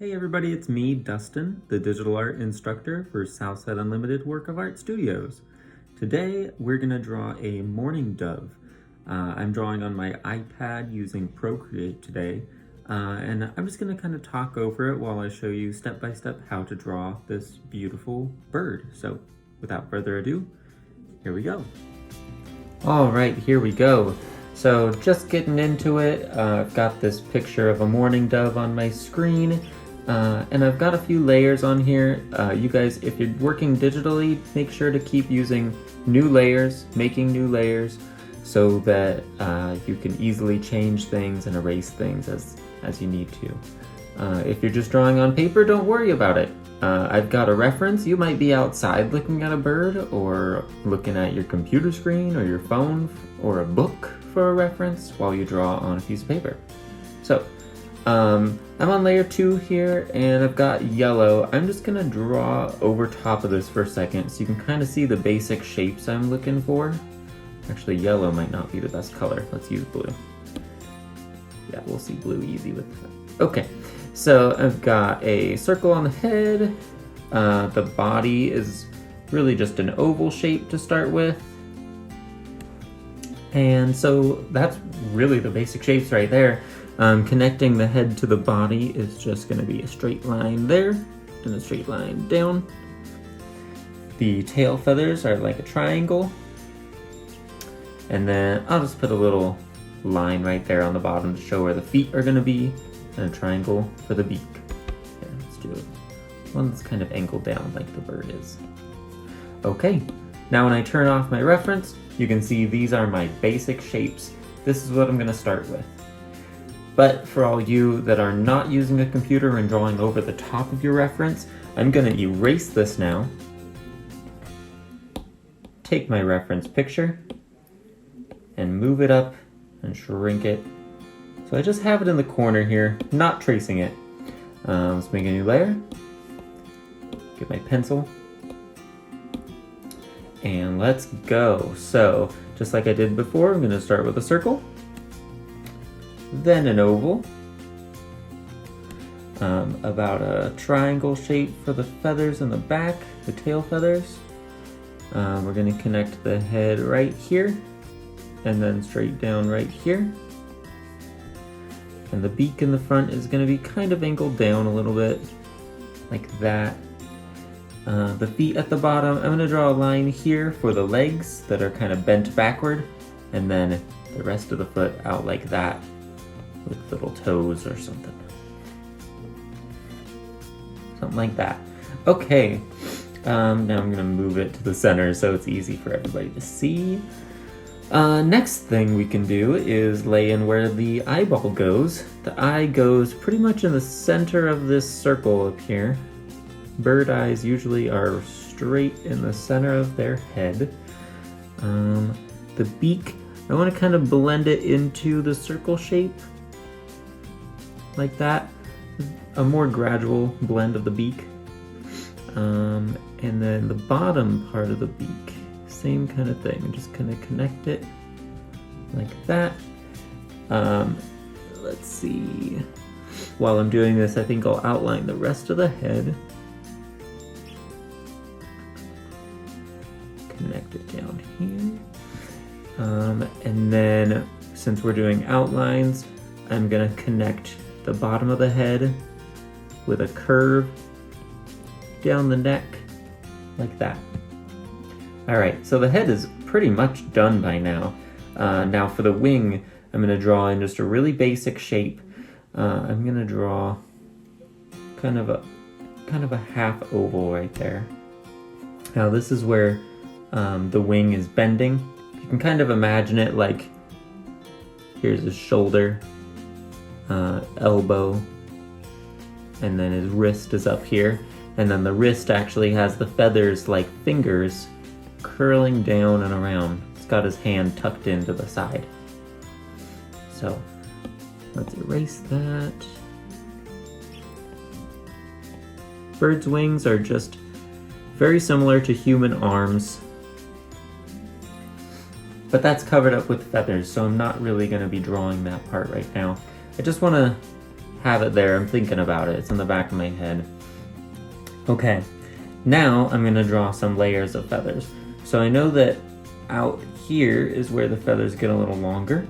Hey everybody, it's me, Dustin, the digital art instructor for Southside Unlimited Work of Art Studios. Today, we're gonna draw a mourning dove. I'm drawing on my iPad using Procreate today, and I'm just gonna kind of talk over it while I show you step by step how to draw this beautiful bird. So without further ado, here we go. All right, here we go. So just getting into it, I've got this picture of a mourning dove on my screen. And I've got a few layers on here. You guys, if you're working digitally, make sure to keep using new layers, making new layers, so that you can easily change things and erase things as you need to. If you're just drawing on paper, don't worry about it. I've got a reference. You might be outside looking at a bird, or looking at your computer screen or your phone or a book for a reference while you draw on a piece of paper. So, I'm on layer 2 here, and I've got yellow. I'm just gonna draw over top of this for a second so you can kind of see the basic shapes I'm looking for. Actually, yellow might not be the best color. Let's use blue. Yeah, we'll see blue easy with that. Okay, so I've got a circle on the head. The body is really just an oval shape to start with. And so that's really the basic shapes right there. Connecting the head to the body is just going to be a straight line there and a straight line down. The tail feathers are like a triangle. And then I'll just put a little line right there on the bottom to show where the feet are going to be, and a triangle for the beak. Okay, let's do one that's kind of angled down like the bird is. Okay, now when I turn off my reference, you can see these are my basic shapes. This is what I'm going to start with. But for all you that are not using a computer and drawing over the top of your reference, I'm going to erase this now. Take my reference picture and move it up and shrink it. So I just have it in the corner here, not tracing it. Let's make a new layer. Get my pencil. And let's go. So just like I did before, I'm going to start with a circle. Then an oval, about a triangle shape for the feathers in the back, the tail feathers. We're going to connect the head right here, and then straight down right here. And the beak in the front is going to be kind of angled down a little bit, like that. The feet at the bottom, I'm going to draw a line here for the legs that are kind of bent backward, and then the rest of the foot out like that, with little toes or something. Something like that. Okay, now I'm gonna move it to the center so it's easy for everybody to see. Next thing we can do is lay in where the eyeball goes. The eye goes pretty much in the center of this circle up here. Bird eyes usually are straight in the center of their head. The beak, I want to kind of blend it into the circle shape, like that. A more gradual blend of the beak. And then the bottom part of the beak, same kind of thing. I'm just gonna connect it like that. Let's see. While I'm doing this, I think I'll outline the rest of the head. Connect it down here. And then, since we're doing outlines, I'm gonna connect the bottom of the head with a curve down the neck, like that. Alright, so the head is pretty much done by now. Now for the wing, I'm going to draw in just a really basic shape. I'm going to draw kind of a half oval right there. Now this is where the wing is bending. You can kind of imagine it like, here's his shoulder, elbow, and then his wrist is up here, and then the wrist actually has the feathers like fingers curling down and around. It's got his hand tucked into the side. So let's erase that. Bird's wings are just very similar to human arms, but that's covered up with feathers, so I'm not really going to be drawing that part right now. I just want to have it there. I'm thinking about it. It's in the back of my head. Okay, now I'm gonna draw some layers of feathers. So I know that out here is where the feathers get a little longer.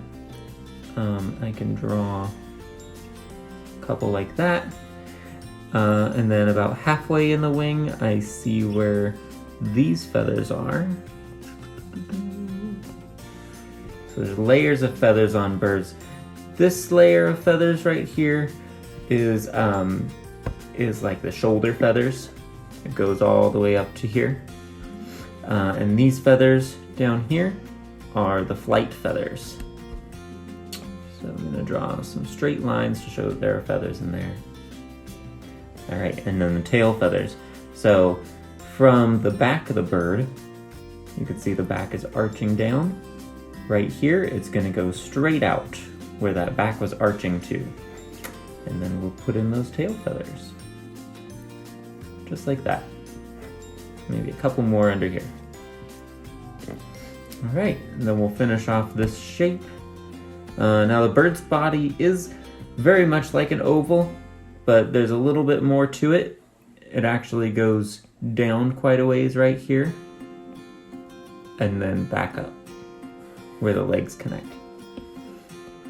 I can draw a couple like that. And then about halfway in the wing, I see where these feathers are. So there's layers of feathers on birds. This layer of feathers right here is like the shoulder feathers. It goes all the way up to here. And these feathers down here are the flight feathers. So I'm gonna draw some straight lines to show that there are feathers in there. All right, and then the tail feathers. So from the back of the bird, you can see the back is arching down. Right here, it's gonna go straight out where that back was arching to. And then we'll put in those tail feathers. Just like that. Maybe a couple more under here. All right, and then we'll finish off this shape. Now the bird's body is very much like an oval, but there's a little bit more to it. It actually goes down quite a ways right here, and then back up where the legs connect.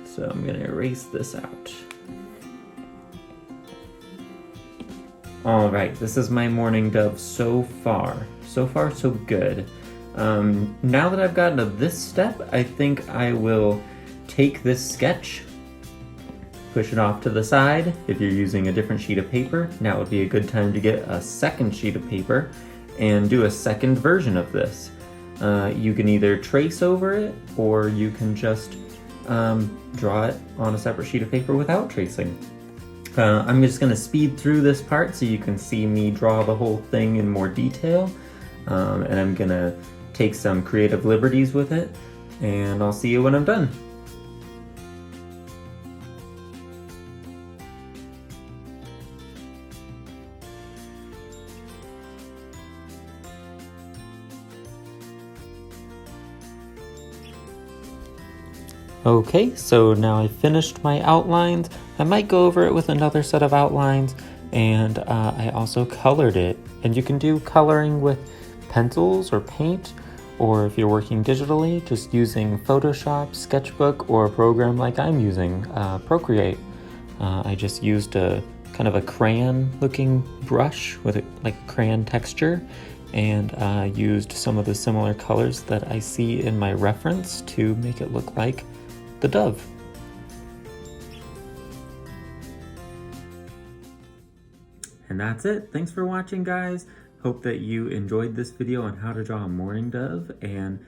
So I'm gonna erase this out. All right, this is my morning dove so far. So far, so good. Now that I've gotten to this step, I think I will take this sketch, push it off to the side. If you're using a different sheet of paper, now would be a good time to get a second sheet of paper and do a second version of this. You can either trace over it, or you can just draw it on a separate sheet of paper without tracing. I'm just gonna speed through this part so you can see me draw the whole thing in more detail. And I'm gonna take some creative liberties with it, and I'll see you when I'm done. Okay, so now I've finished my outlines. I might go over it with another set of outlines, and I also colored it. And you can do coloring with pencils or paint, or if you're working digitally, just using Photoshop, Sketchbook, or a program like I'm using, Procreate. I just used a kind of a crayon-looking brush with like a crayon texture, and used some of the similar colors that I see in my reference to make it look like the dove. And that's it. Thanks for watching, guys. Hope that you enjoyed this video on how to draw a mourning dove, and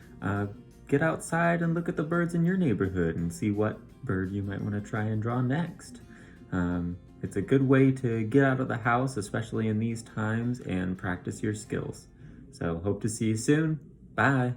get outside and look at the birds in your neighborhood and see what bird you might want to try and draw next. It's a good way to get out of the house, especially in these times, and practice your skills. So hope to see you soon. Bye.